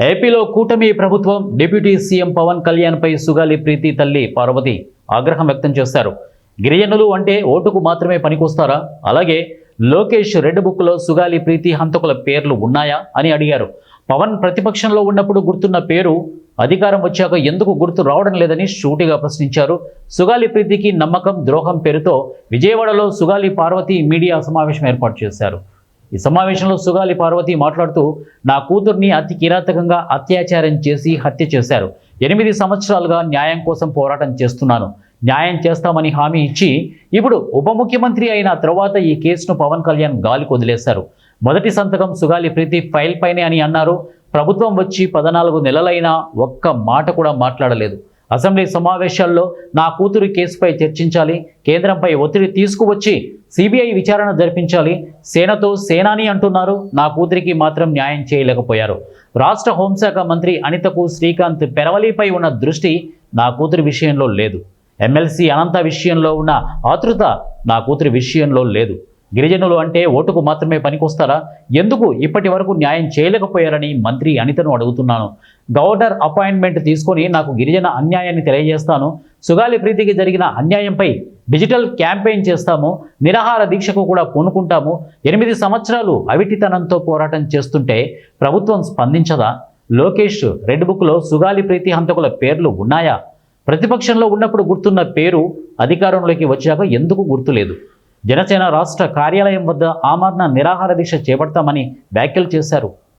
ఏపీలో కూటమి ప్రభుత్వం డిప్యూటీ సీఎం పవన్ కళ్యాణ్పై సుగాలి ప్రీతి తల్లి పార్వతి ఆగ్రహం వ్యక్తం చేశారు. గిరిజనులు అంటే ఓటుకు మాత్రమే పనికొస్తారా? అలాగే లోకేష్ రెడ్ బుక్లో సుగాలి ప్రీతి హంతకుల పేర్లు ఉన్నాయా అని అడిగారు. పవన్ ప్రతిపక్షంలో ఉన్నప్పుడు గుర్తున్న పేరు అధికారం వచ్చాక ఎందుకు గుర్తు రావడం లేదని సూటిగా ప్రశ్నించారు. సుగాలి ప్రీతికి నమ్మకం ద్రోహం పేరుతో విజయవాడలో సుగాలి పార్వతి మీడియా సమావేశం ఏర్పాటు చేశారు. ఈ సమావేశంలో సుగాలి పార్వతి మాట్లాడుతూ, నా కూతుర్ని అతి కిరాతకంగా అత్యాచారం చేసి హత్య చేశారు. 8 సంవత్సరాలుగా న్యాయం కోసం పోరాటం చేస్తున్నాను. న్యాయం చేస్తామని హామీ ఇచ్చి ఇప్పుడు ఉప ముఖ్యమంత్రి అయిన తర్వాత ఈ కేసును పవన్ కళ్యాణ్ గాలికి వదిలేశారు. మొదటి సంతకం సుగాలి ప్రీతి ఫైల్ పైనే అని అన్నారు. ప్రభుత్వం వచ్చి 14 నెలలైనా ఒక్క మాట కూడా మాట్లాడలేదు. అసెంబ్లీ సమావేశాల్లో నా కూతురు కేసుపై చర్చించాలి, కేంద్రంపై ఒత్తిడి తీసుకువచ్చి సిబిఐ విచారణ జరిపించాలి, సేనతో సేనాని అంటున్నారు. నా కూతురికి మాత్రం న్యాయం చేయలేకపోయారు. రాష్ట్ర హోంశాఖ మంత్రి అనితకు శ్రీకాంత్ పెరవలిపై ఉన్న దృష్టి నా కూతురి విషయంలో లేదు. ఎమ్మెల్సీ అనంత విషయంలో ఉన్న ఆతృత నా కూతురి విషయంలో లేదు. గిరిజనులు అంటే ఓటుకు మాత్రమే పనికొస్తారా? ఎందుకు ఇప్పటి వరకు న్యాయం చేయలేకపోయారని మంత్రి అనితను అడుగుతున్నాను. గవర్నర్ అపాయింట్మెంట్ తీసుకొని నాకు గిరిజన అన్యాయాన్ని తెలియజేస్తాను. సుగాలి ప్రీతికి జరిగిన అన్యాయంపై డిజిటల్ క్యాంపెయిన్ చేస్తాము. నిరాహార దీక్షకు కూడా పూనుకుంటాము. 8 సంవత్సరాలు అవిటితనంతో పోరాటం చేస్తుంటే ప్రభుత్వం స్పందించదా? లోకేష్ రెడ్ బుక్లో సుగాలి ప్రీతి హంతకుల పేర్లు ఉన్నాయా? ప్రతిపక్షంలో ఉన్నప్పుడు గుర్తున్న పేరు అధికారంలోకి వచ్చాక ఎందుకు గుర్తులేదు? జనసేన రాష్ట్ర కార్యాలయం వద్ద ఆమరణ నిరాహార దీక్ష చేపడతామని వ్యాఖ్యలు చేశారు.